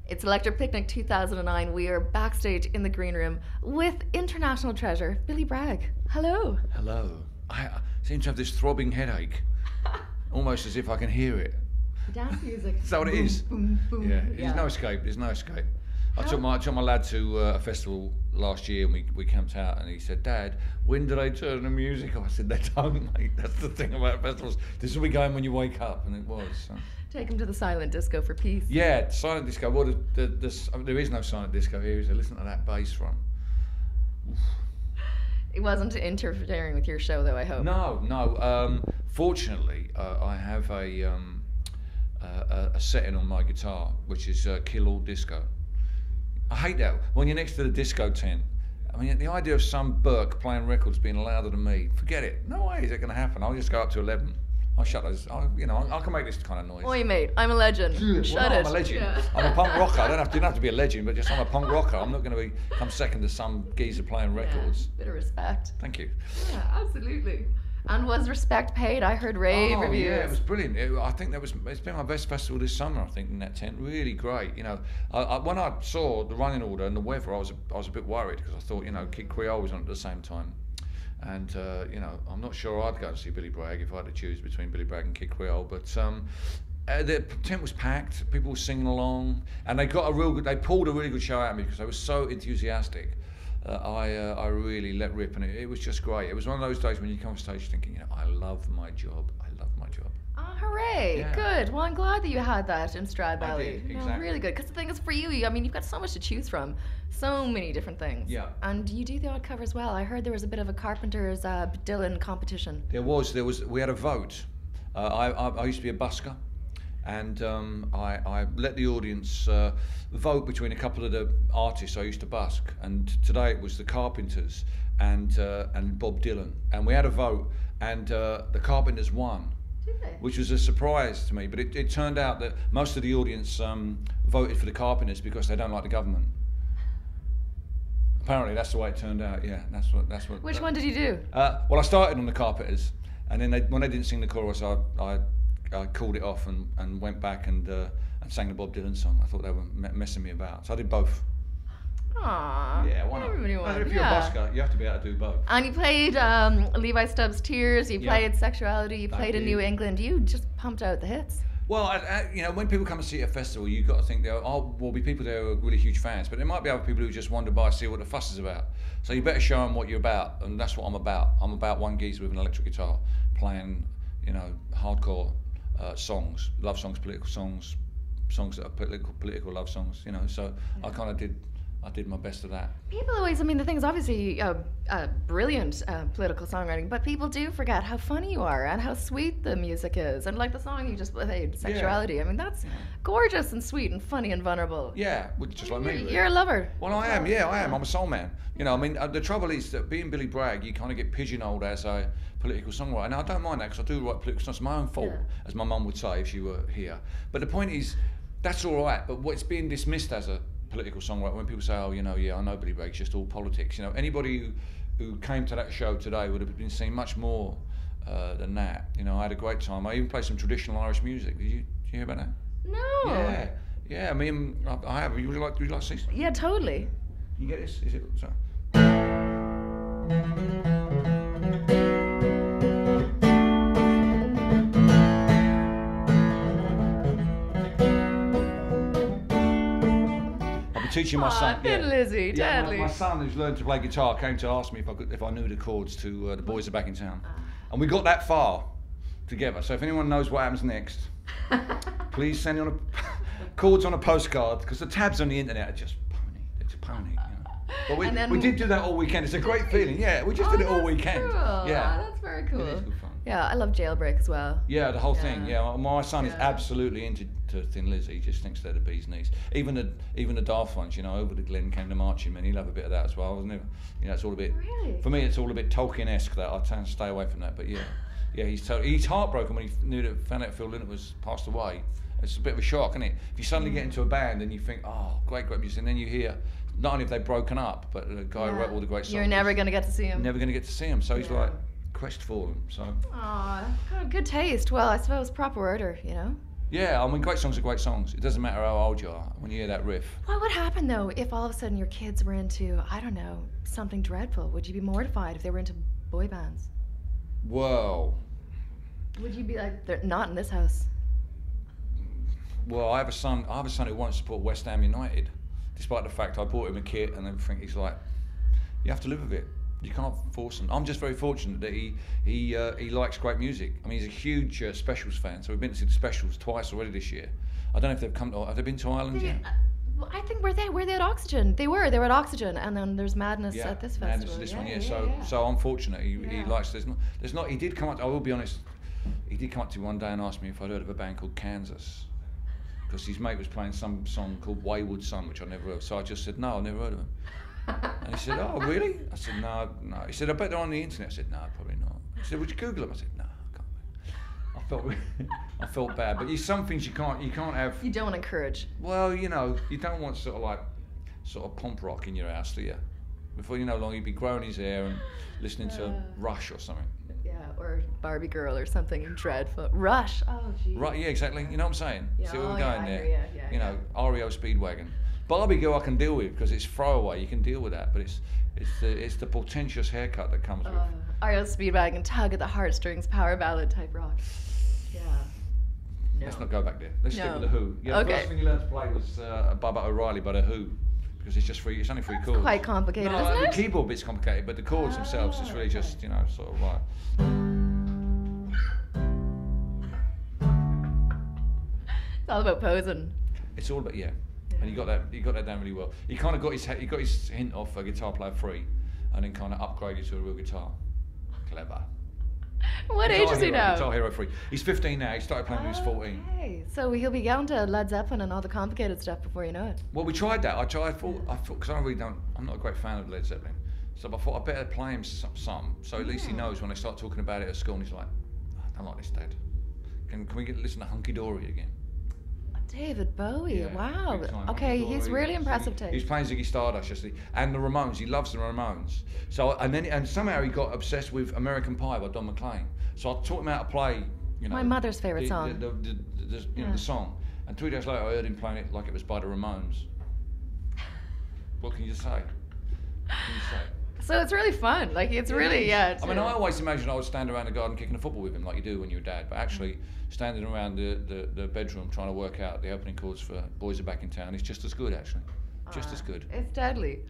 It's Electric Picnic 2009. We are backstage in the green room with international treasure, Billy Bragg. Hello. Hello. I seem to have this throbbing headache, almost as if I can hear it. Dance music. Is that what it is? Boom, boom. Yeah, there's no escape, there's no escape. I took my lad to a festival last year and we camped out and he said, Dad, when do they turn the music off? I said, they don't, mate. That's the thing about festivals. This will be going when you wake up, and it was. So. Take him to the silent disco for peace. Yeah, silent disco. Well, there is no silent disco here, is there? Listen to that bass drum. Oof. It wasn't interfering with your show, though, I hope. No. Fortunately, I have a setting on my guitar, which is Kill All Disco. I hate that. When you're next to the disco tent, I mean, the idea of some Burke playing records being louder than me, forget it. No way is it going to happen. I'll just go up to 11. I'll shut those. I can make this kind of noise. Oi, mate, I'm a legend. Shut it. I'm a legend. Yeah. I'm a punk rocker. You don't have to be a legend, but just I'm a punk rocker. I'm not going to come second to some geezer playing records. Bit of respect. Thank you. Yeah, absolutely. And was respect paid? I heard rave reviews. Yeah, it was brilliant. I think it's been my best festival this summer. I think in that tent, really great. You know, when I saw the running order and the weather, I was a bit worried because I thought, Kid Creole was on at the same time. And, I'm not sure I'd go and see Billy Bragg if I had to choose between Billy Bragg and Kid Creole. But the tent was packed, people were singing along, and they pulled a really good show out of me because they were so enthusiastic. I really let rip, and it was just great. It was one of those days when you come on stage thinking, I love my job. I love my job. Oh, hooray. Yeah. Good. Well, I'm glad that you had that in Strad Valley. I did, exactly. Really good. Because the thing is, for you, you've got so much to choose from. So many different things. Yeah. And you do the odd cover as well. I heard there was a bit of a Carpenter's Dylan competition. There was. We had a vote. I used to be a busker. And I let the audience vote between a couple of the artists I used to busk. And today it was the Carpenters and Bob Dylan. And we had a vote, and the Carpenters won. Did they? Which was a surprise to me. But it turned out that most of the audience voted for the Carpenters because they don't like the government. Apparently that's the way it turned out. Yeah, that's what. Which one did you do? Well, I started on the Carpenters, and then when they didn't sing the chorus, I called it off and went back and sang the Bob Dylan song. I thought they were messing me about, so I did both. Aww. Yeah, why not? Everybody won. If you're a busker, you have to be able to do both. And you played Levi Stubbs' Tears. You played Sexuality. You played in New England. You just pumped out the hits. Well, when people come and see a festival, you've got to think there will be people there who are really huge fans, but there might be other people who just wander by to see what the fuss is about. So you better show them what you're about, and that's what I'm about. I'm about one geezer with an electric guitar playing, hardcore songs, love songs, political songs, songs that are political love songs. So I did my best of that. People always, the thing is obviously brilliant political songwriting, but people do forget how funny you are and how sweet the music is. And like the song you just played, Sexuality, that's gorgeous and sweet and funny and vulnerable. Yeah, just like me. Really. You're a lover. Well, I am, I am. I'm a soul man. The trouble is that being Billy Bragg, you kind of get pigeonholed as a political songwriter. And I don't mind that because I do write political songs. It's my own fault, as my mum would say if she were here. But the point is, that's all right, but it's being dismissed as a political songwriter when people say, I know Billy Bragg, it's just all politics. Anybody who came to that show today would have been seeing much more than that. I had a great time. I even played some traditional Irish music. Did you hear about that? No. Yeah. I have. Would you like to see? Yeah, totally. You get this? Is it? Sorry. Teaching my son. Thin Lizzy, deadly. My son, who's learned to play guitar, came to ask me if I knew the chords to The Boys Are Back in Town, and we got that far together. So if anyone knows what happens next, please send on chords on a postcard, because the tabs on the internet are just pony. It's a pony. But we did do that all weekend. It's a great feeling. Yeah, we just did it all weekend. Cool. Yeah, that's very cool. It is good fun. Yeah, I love Jailbreak as well. Yeah, the whole thing. Yeah, my son is absolutely into Thin Lizzy. He just thinks they're the bee's knees. Even the Daft ones, Over the Glen Came the Marching Men. He'll have a bit of that as well, wasn't it? It's all a bit. Really? For me, it's all a bit Tolkien-esque. That I tend to stay away from that. But he's heartbroken when he found out Phil Lynott was passed away. It's a bit of a shock, isn't it? If you suddenly get into a band and you think, oh, great music, and then you hear not only have they broken up, but the guy who wrote all the great songs. You're never going to get to see him. Never going to get to see him. So he's crestfallen. So. Aw, good taste. Well, I suppose proper order, Yeah, I mean, great songs are great songs. It doesn't matter how old you are when you hear that riff. What would happen though if all of a sudden your kids were into, I don't know, something dreadful? Would you be mortified if they were into boy bands? Well, Would you be like, they're not in this house? well, I have a son who won't support West Ham United, despite the fact I bought him a kit and everything. He's like, you have to live with it. You can't force him. I'm just very fortunate that he likes great music. I mean, he's a huge Specials fan, so we've been to see the Specials twice already this year. I don't know if they've come to. Have they been to Ireland yet? Well, I think were they at Oxygen? They were at Oxygen, and then there's Madness at this festival. Madness this one, yeah. So I'm fortunate. He likes. There's not. He did come up. I will be honest. He did come up to me one day and ask me if I'd heard of a band called Kansas, because his mate was playing some song called Wayward Son, which I never heard. So I just said, no, I've never heard of him. And he said, oh, really? I said, no. He said, I bet they're on the internet. I said, no, probably not. He said, would you Google them? I said, no, I can't. I felt bad. But there's some things you can't have. You don't want to encourage. Well, you don't want sort of pump rock in your house, do you? Before you know long, you'd be growing his hair and listening to Rush or something. Yeah, or Barbie Girl or something dreadful. Rush. Oh, geez. Right, yeah, exactly. You know what I'm saying? Yeah, See where we're going there? Yeah, you know, REO Speedwagon. Barbie Girl I can deal with because it's throwaway. You can deal with that, but it's the portentous haircut that comes with. REO Speedwagon, tug at the heartstrings, power ballad type rock. Yeah. No. Let's not go back there. Let's stick with the Who. Yeah, okay. The first thing you learned to play was Bubba O'Reilly by the Who, because it's only three chords. Quite complicated, no, isn't it? The keyboard bit's complicated, but the chords themselves, it's really just sort of like. It's all about posing. It's all about and he got that down really well. He kind of got his hint off a Guitar Player 3, and then kind of upgraded to a real guitar. Clever. What age is he now? Guitar Hero 3. He's 15 now. He started playing when he was 14. Okay, so he'll be down to Led Zeppelin and all the complicated stuff before you know it. Well, we tried that. I thought because I'm not a great fan of Led Zeppelin, so I thought I better play him some, so at least he knows when I start talking about it at school. And he's like, I don't like this, Dad. Can we listen to Hunky Dory again? David Bowie, Yeah, wow. big time. Okay, Hunky he's Dory. really impressive taste. He's playing Ziggy Stardust yesterday, and the Ramones. He loves the Ramones. So and somehow he got obsessed with American Pie by Don McLean. So I taught him how to play. My mother's favourite song. The song. And 2 days later, I heard him playing it like it was by the Ramones. What can you say? So it's really fun. Like it's really I mean, I always imagined I would stand around the garden kicking a football with him, like you do when you're a dad. But actually, standing around the bedroom trying to work out the opening chords for "Boys Are Back in Town" is just as good, actually. Just as good. It's deadly.